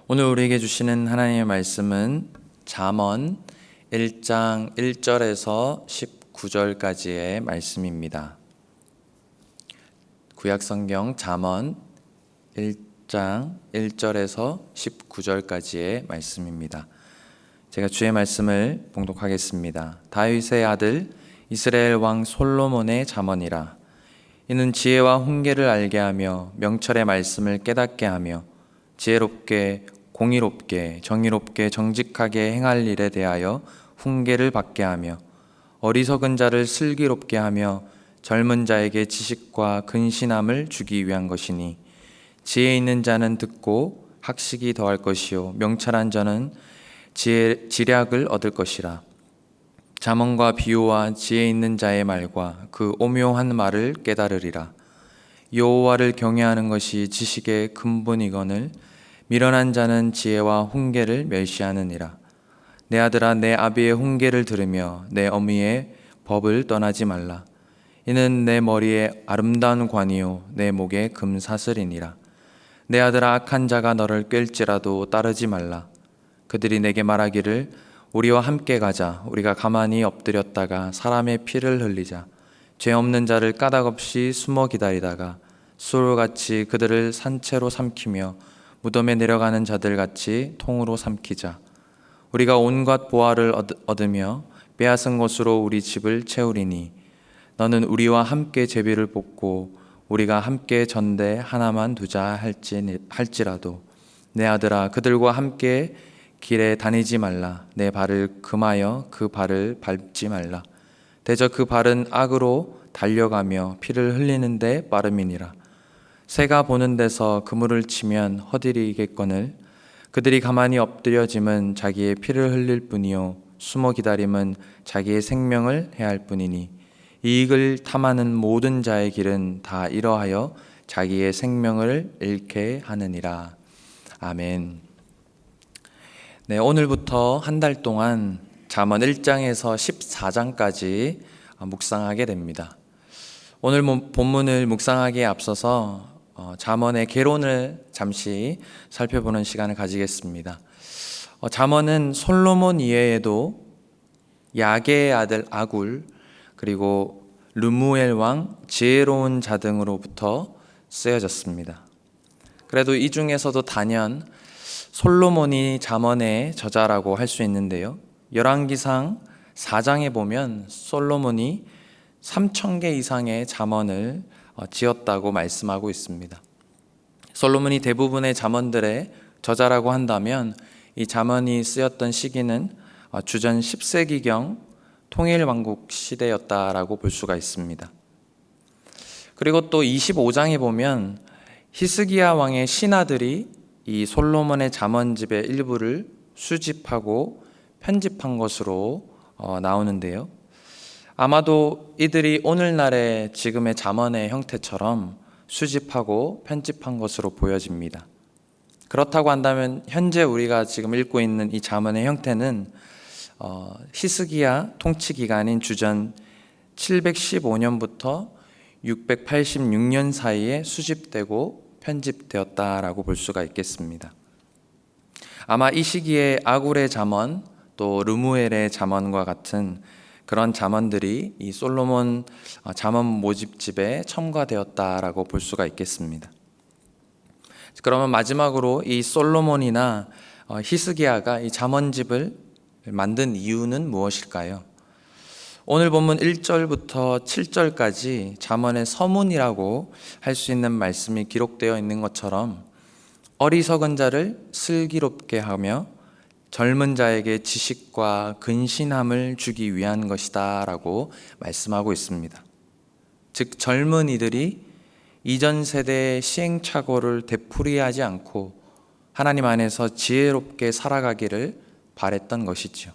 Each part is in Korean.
오늘 우리에게 주시는 하나님의 말씀은 잠언 1장 1절에서 19절까지의 말씀입니다. 구약성경 잠언 1장 1절에서 19절까지의 말씀입니다. 제가 주의 말씀을 봉독하겠습니다. 다윗의 아들 이스라엘 왕 솔로몬의 잠언이라. 이는 지혜와 훈계를 알게 하며 명철의 말씀을 깨닫게 하며 지혜롭게 공의롭게 정의롭게 정직하게 행할 일에 대하여 훈계를 받게 하며 어리석은 자를 슬기롭게 하며 젊은 자에게 지식과 근신함을 주기 위한 것이니, 지혜 있는 자는 듣고 학식이 더할 것이요 명철한 자는 지략을 얻을 것이라. 잠언과 비유와 지혜 있는 자의 말과 그 오묘한 말을 깨달으리라. 여호와를 경외하는 것이 지식의 근본이거늘 미련한 자는 지혜와 훈계를 멸시하느니라. 내 아들아, 내 아비의 훈계를 들으며 내 어미의 법을 떠나지 말라. 이는 내 머리에 아름다운 관이요 내 목에 금사슬이니라. 내 아들아, 악한 자가 너를 꿰일지라도 따르지 말라. 그들이 내게 말하기를 우리와 함께 가자. 우리가 가만히 엎드렸다가 사람의 피를 흘리자. 죄 없는 자를 까닭없이 숨어 기다리다가 수울같이 그들을 산채로 삼키며 무덤에 내려가는 자들같이 통으로 삼키자. 우리가 온갖 보화를 얻으며 빼앗은 것으로 우리 집을 채우리니, 너는 우리와 함께 제비를 뽑고 우리가 함께 전대 하나만 두자 할지라도 내 아들아, 그들과 함께 길에 다니지 말라. 내 발을 금하여 그 발을 밟지 말라. 대저 그 발은 악으로 달려가며 피를 흘리는데 빠름이니라. 새가 보는 데서 그물을 치면 허들이겠거늘 그들이 가만히 엎드려짐은 자기의 피를 흘릴 뿐이요 숨어 기다림은 자기의 생명을 해할 뿐이니, 이익을 탐하는 모든 자의 길은 다 이러하여 자기의 생명을 잃게 하느니라. 아멘. 네, 오늘부터 한 달 동안 잠언 1장에서 14장까지 묵상하게 됩니다. 오늘 본문을 묵상하기에 앞서서 잠언의 개론을 잠시 살펴보는 시간을 가지겠습니다. 잠언은 솔로몬 이외에도 야게의 아들 아굴, 그리고 르무엘 왕 지혜로운 자 등으로부터 쓰여졌습니다. 그래도 이 중에서도 단연 솔로몬이 잠언의 저자라고 할 수 있는데요, 열왕기상 4장에 보면 솔로몬이 3,000개 이상의 잠언을 지었다고 말씀하고 있습니다. 솔로몬이 대부분의 잠언들의 저자라고 한다면 이 잠언이 쓰였던 시기는 주전 10세기경 통일왕국 시대였다라고 볼 수가 있습니다. 그리고 또 25장에 보면 히스기야 왕의 신하들이 이 솔로몬의 잠언집의 일부를 수집하고 편집한 것으로 나오는데요, 아마도 이들이 오늘날의 지금의 잠언의 형태처럼 수집하고 편집한 것으로 보여집니다. 그렇다고 한다면 현재 우리가 지금 읽고 있는 이 잠언의 형태는 히스기야 통치 기간인 주전 715년부터 686년 사이에 수집되고 편집되었다라고 볼 수가 있겠습니다. 아마 이 시기에 아굴의 잠언, 또 르무엘의 잠언과 같은 그런 잠언들이 이 솔로몬 잠언 모집집에 첨가되었다라고 볼 수가 있겠습니다. 그러면 마지막으로 이 솔로몬이나 히스기야가 이 잠언집을 만든 이유는 무엇일까요? 오늘 본문 1절부터 7절까지 잠언의 서문이라고 할 수 있는 말씀이 기록되어 있는 것처럼 어리석은 자를 슬기롭게 하며 젊은 자에게 지식과 근신함을 주기 위한 것이다 라고 말씀하고 있습니다. 즉, 젊은이들이 이전 세대의 시행착오를 되풀이하지 않고 하나님 안에서 지혜롭게 살아가기를 바랬던 것이죠.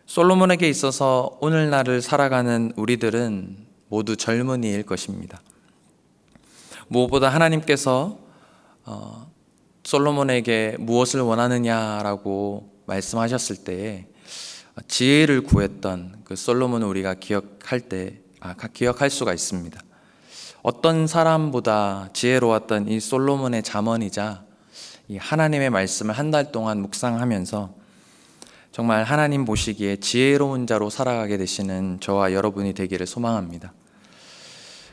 솔로몬에게 있어서 오늘날을 살아가는 우리들은 모두 젊은이일 것입니다. 무엇보다 하나님께서 솔로몬에게 무엇을 원하느냐라고 말씀하셨을 때에 지혜를 구했던 그 솔로몬을 우리가 기억할 수가 있습니다. 어떤 사람보다 지혜로웠던 이 솔로몬의 잠언이자 이 하나님의 말씀을 한 달 동안 묵상하면서 정말 하나님 보시기에 지혜로운 자로 살아가게 되시는 저와 여러분이 되기를 소망합니다.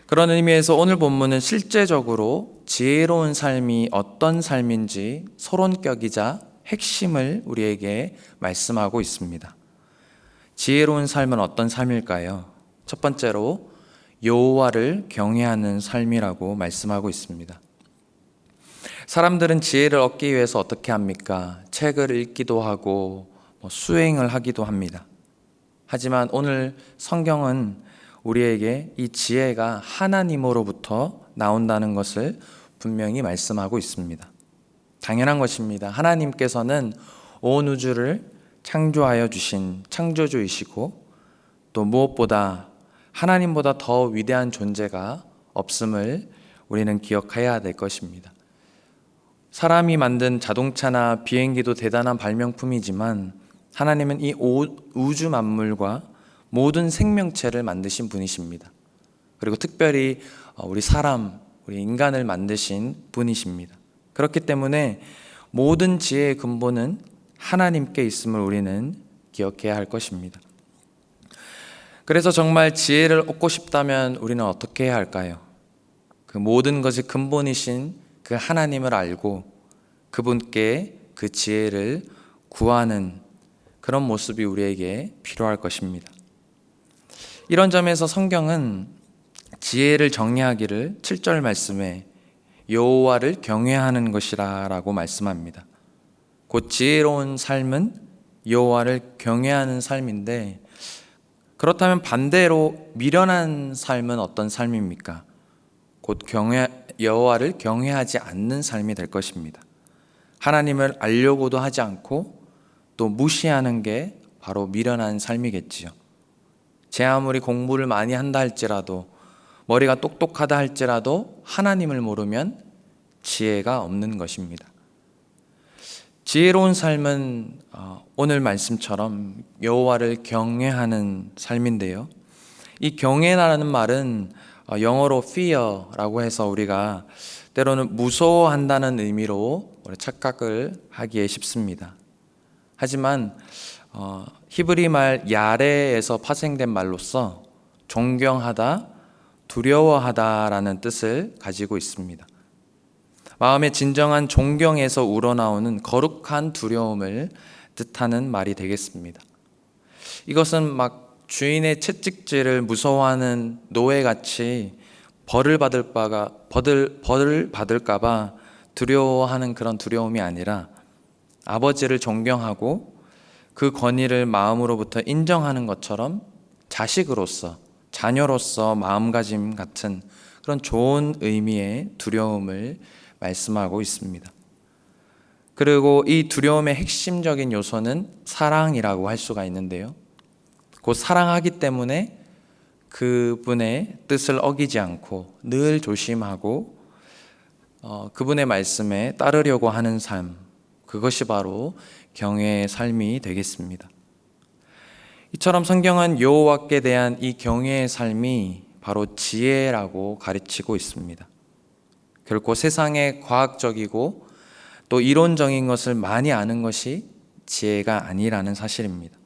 그런 의미에서 오늘 본문은 실제적으로 지혜로운 삶이 어떤 삶인지 서론격이자 핵심을 우리에게 말씀하고 있습니다. 지혜로운 삶은 어떤 삶일까요? 첫 번째로 여호와를 경외하는 삶이라고 말씀하고 있습니다. 사람들은 지혜를 얻기 위해서 어떻게 합니까? 책을 읽기도 하고 수행을 하기도 합니다. 하지만 오늘 성경은 우리에게 이 지혜가 하나님으로부터 나온다는 것을 분명히 말씀하고 있습니다. 당연한 것입니다. 하나님께서는 온 우주를 창조하여 주신 창조주이시고 또 무엇보다 하나님보다 더 위대한 존재가 없음을 우리는 기억해야 될 것입니다. 사람이 만든 자동차나 비행기도 대단한 발명품이지만 하나님은 이 우주 만물과 모든 생명체를 만드신 분이십니다. 그리고 특별히 우리 인간을 만드신 분이십니다. 그렇기 때문에 모든 지혜의 근본은 하나님께 있음을 우리는 기억해야 할 것입니다. 그래서 정말 지혜를 얻고 싶다면 우리는 어떻게 해야 할까요? 그 모든 것의 근본이신 그 하나님을 알고 그분께 그 지혜를 구하는 그런 모습이 우리에게 필요할 것입니다. 이런 점에서 성경은 지혜를 정의하기를 7절 말씀에 여호와를 경외하는 것이라 라고 말씀합니다. 곧 지혜로운 삶은 여호와를 경외하는 삶인데, 그렇다면 반대로 미련한 삶은 어떤 삶입니까? 곧 여호와를 경외하지 않는 삶이 될 것입니다. 하나님을 알려고도 하지 않고 또 무시하는 게 바로 미련한 삶이겠지요. 제 아무리 공부를 많이 한다 할지라도, 머리가 똑똑하다 할지라도 하나님을 모르면 지혜가 없는 것입니다. 지혜로운 삶은 오늘 말씀처럼 여호와를 경외하는 삶인데요. 이 경외라는 말은 영어로 fear라고 해서 우리가 때로는 무서워한다는 의미로 착각을 하기에 쉽습니다. 하지만 히브리 말 야레에서 파생된 말로서 존경하다, 두려워하다라는 뜻을 가지고 있습니다. 마음의 진정한 존경에서 우러나오는 거룩한 두려움을 뜻하는 말이 되겠습니다. 이것은 막 주인의 채찍질을 무서워하는 노예같이 벌을 받을까 봐 두려워하는 그런 두려움이 아니라 아버지를 존경하고 그 권위를 마음으로부터 인정하는 것처럼 자식으로서, 자녀로서 마음가짐 같은 그런 좋은 의미의 두려움을 말씀하고 있습니다. 그리고 이 두려움의 핵심적인 요소는 사랑이라고 할 수가 있는데요. 곧 사랑하기 때문에 그분의 뜻을 어기지 않고 늘 조심하고 그분의 말씀에 따르려고 하는 삶, 그것이 바로 경외의 삶이 되겠습니다. 이처럼 성경은 여호와께 대한 이 경외의 삶이 바로 지혜라고 가르치고 있습니다. 결코 세상의 과학적이고 또 이론적인 것을 많이 아는 것이 지혜가 아니라는 사실입니다.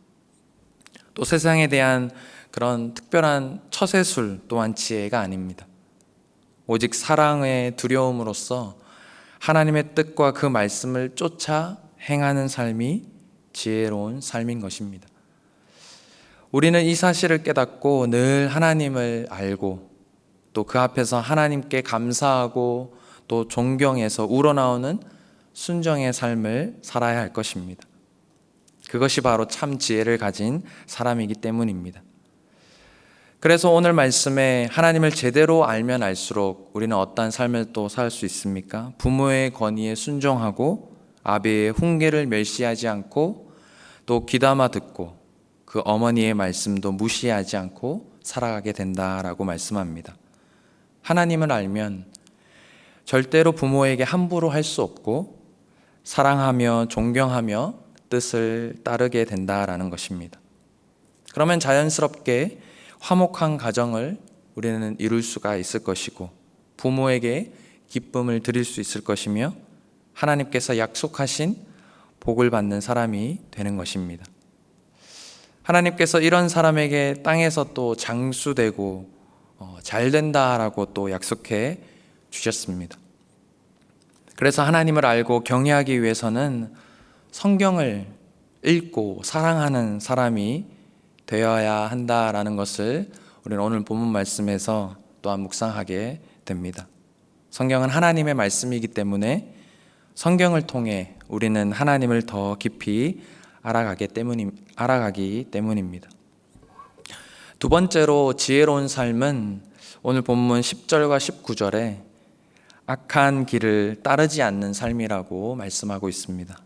또 세상에 대한 그런 특별한 처세술 또한 지혜가 아닙니다. 오직 사랑의 두려움으로써 하나님의 뜻과 그 말씀을 쫓아 행하는 삶이 지혜로운 삶인 것입니다. 우리는 이 사실을 깨닫고 늘 하나님을 알고 또 그 앞에서 하나님께 감사하고 또 존경해서 우러나오는 순종의 삶을 살아야 할 것입니다. 그것이 바로 참 지혜를 가진 사람이기 때문입니다. 그래서 오늘 말씀에 하나님을 제대로 알면 알수록 우리는 어떠한 삶을 또 살 수 있습니까? 부모의 권위에 순종하고 아비의 훈계를 멸시하지 않고 또 귀담아 듣고 그 어머니의 말씀도 무시하지 않고 살아가게 된다라고 말씀합니다. 하나님을 알면 절대로 부모에게 함부로 할 수 없고 사랑하며 존경하며 뜻을 따르게 된다라는 것입니다. 그러면 자연스럽게 화목한 가정을 우리는 이룰 수가 있을 것이고 부모에게 기쁨을 드릴 수 있을 것이며 하나님께서 약속하신 복을 받는 사람이 되는 것입니다. 하나님께서 이런 사람에게 땅에서 또 장수되고 잘 된다라고 또 약속해 주셨습니다. 그래서 하나님을 알고 경외하기 위해서는 성경을 읽고 사랑하는 사람이 되어야 한다라는 것을 우리는 오늘 본문 말씀에서 또한 묵상하게 됩니다. 성경은 하나님의 말씀이기 때문에 성경을 통해 우리는 하나님을 더 깊이 알아가기 때문입니다. 두 번째로 지혜로운 삶은 오늘 본문 10절과 19절에 악한 길을 따르지 않는 삶이라고 말씀하고 있습니다.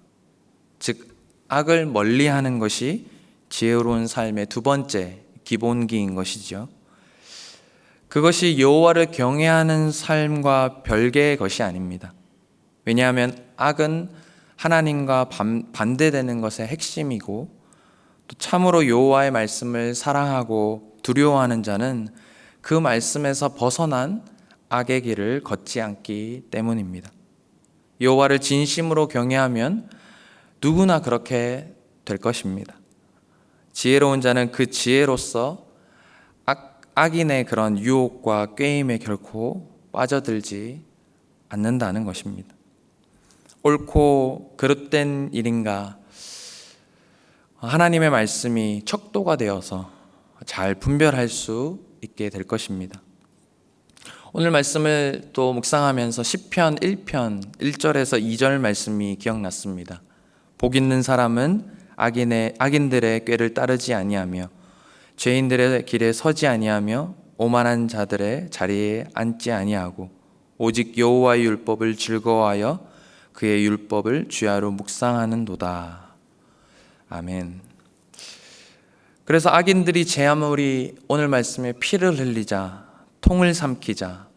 즉, 악을 멀리하는 것이 지혜로운 삶의 두 번째 기본기인 것이죠. 그것이 여호와를 경외하는 삶과 별개의 것이 아닙니다. 왜냐하면 악은 하나님과 반대되는 것의 핵심이고, 또 참으로 여호와의 말씀을 사랑하고 두려워하는 자는 그 말씀에서 벗어난 악의 길을 걷지 않기 때문입니다. 여호와를 진심으로 경외하면 누구나 그렇게 될 것입니다. 지혜로운 자는 그 지혜로서 악인의 그런 유혹과 꾀임에 결코 빠져들지 않는다는 것입니다. 옳고 그릇된 일인가, 하나님의 말씀이 척도가 되어서 잘 분별할 수 있게 될 것입니다. 오늘 말씀을 또 묵상하면서 시편 1편 1절에서 2절 말씀이 기억났습니다. 복 있는 사람은 악인들의 꾀를 따르지 아니하며 죄인들의 길에 서지 아니하며 오만한 자들의 자리에 앉지 아니하고 오직 여호와의 율법을 즐거워하여 그의 율법을 주야로 묵상하는도다. 아멘. 그래서 악인들이 제 아무리 오늘 말씀에 피를 흘리자, 통을 삼키자,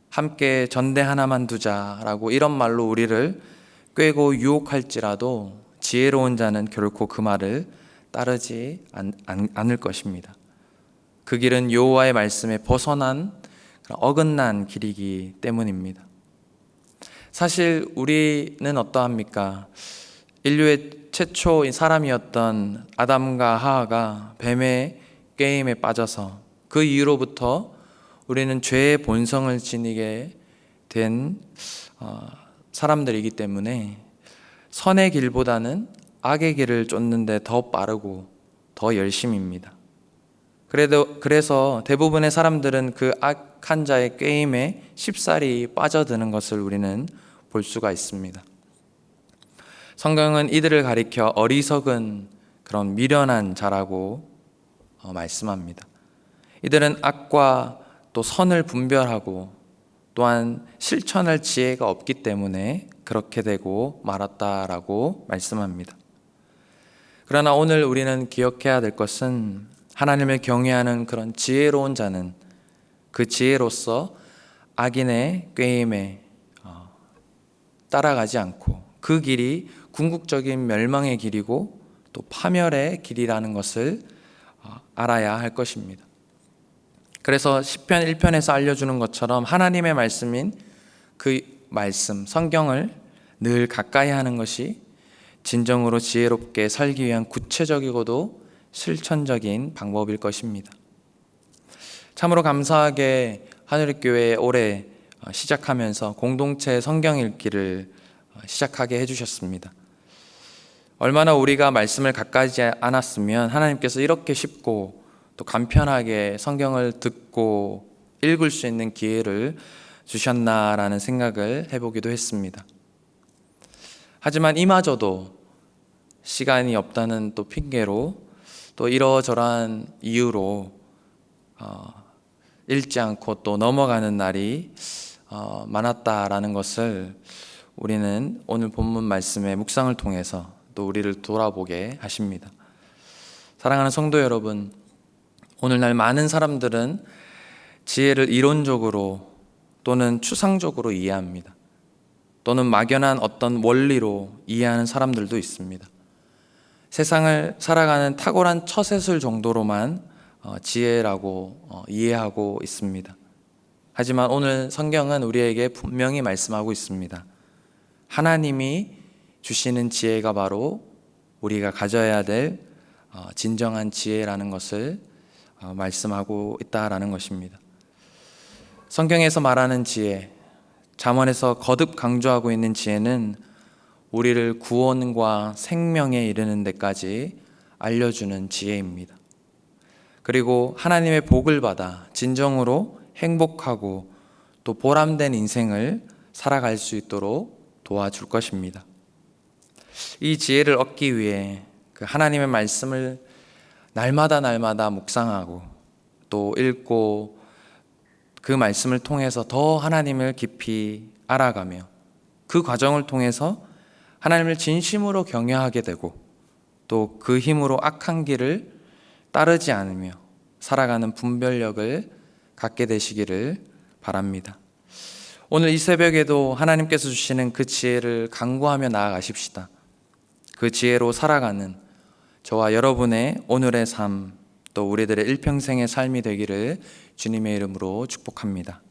함께 전대 하나만 두자라고 이런 말로 우리를 꾀고 유혹할지라도 지혜로운 자는 결코 그 말을 따르지 않을 것입니다. 그 길은 여호와의 말씀에 벗어난 어긋난 길이기 때문입니다. 사실 우리는 어떠합니까? 인류의 최초 사람이었던 아담과 하와가 뱀의 게임에 빠져서 그 이후로부터 우리는 죄의 본성을 지니게 된 사람들이기 때문에 선의 길보다는 악의 길을 쫓는데 더 빠르고 더 열심입니다. 그래서 대부분의 사람들은 그 악한 자의 게임에 쉽사리 빠져드는 것을 우리는 볼 수가 있습니다. 성경은 이들을 가리켜 어리석은 그런 미련한 자라고 말씀합니다. 이들은 악과 또 선을 분별하고 또한 실천할 지혜가 없기 때문에 그렇게 되고 말았다라고 말씀합니다. 그러나 오늘 우리는 기억해야 될 것은 하나님을 경외하는 그런 지혜로운 자는 그 지혜로서 악인의 꾀임에 따라가지 않고 그 길이 궁극적인 멸망의 길이고 또 파멸의 길이라는 것을 알아야 할 것입니다. 그래서 시편 1편에서 알려주는 것처럼 하나님의 말씀인 그 말씀, 성경을 늘 가까이 하는 것이 진정으로 지혜롭게 살기 위한 구체적이고도 실천적인 방법일 것입니다. 참으로 감사하게 하늘교회 올해 시작하면서 공동체 성경 읽기를 시작하게 해주셨습니다. 얼마나 우리가 말씀을 가까이 하지 않았으면 하나님께서 이렇게 쉽고 또 간편하게 성경을 듣고 읽을 수 있는 기회를 주셨나라는 생각을 해보기도 했습니다. 하지만 이마저도 시간이 없다는 또 핑계로 또 이러저러한 이유로 읽지 않고 또 넘어가는 날이 많았다라는 것을 우리는 오늘 본문 말씀의 묵상을 통해서 또 우리를 돌아보게 하십니다. 사랑하는 성도 여러분, 오늘날 많은 사람들은 지혜를 이론적으로 또는 추상적으로 이해합니다. 또는 막연한 어떤 원리로 이해하는 사람들도 있습니다. 세상을 살아가는 탁월한 처세술 정도로만 지혜라고 이해하고 있습니다. 하지만 오늘 성경은 우리에게 분명히 말씀하고 있습니다. 하나님이 주시는 지혜가 바로 우리가 가져야 될 진정한 지혜라는 것을 말씀하고 있다라는 것입니다. 성경에서 말하는 지혜, 잠언에서 거듭 강조하고 있는 지혜는 우리를 구원과 생명에 이르는 데까지 알려주는 지혜입니다. 그리고 하나님의 복을 받아 진정으로 행복하고 또 보람된 인생을 살아갈 수 있도록 도와줄 것입니다. 이 지혜를 얻기 위해 그 하나님의 말씀을 날마다 묵상하고 또 읽고 그 말씀을 통해서 더 하나님을 깊이 알아가며 그 과정을 통해서 하나님을 진심으로 경외하게 되고 또 그 힘으로 악한 길을 따르지 않으며 살아가는 분별력을 갖게 되시기를 바랍니다. 오늘 이 새벽에도 하나님께서 주시는 그 지혜를 간구하며 나아가십시다. 그 지혜로 살아가는 저와 여러분의 오늘의 삶, 또 우리들의 일평생의 삶이 되기를 주님의 이름으로 축복합니다.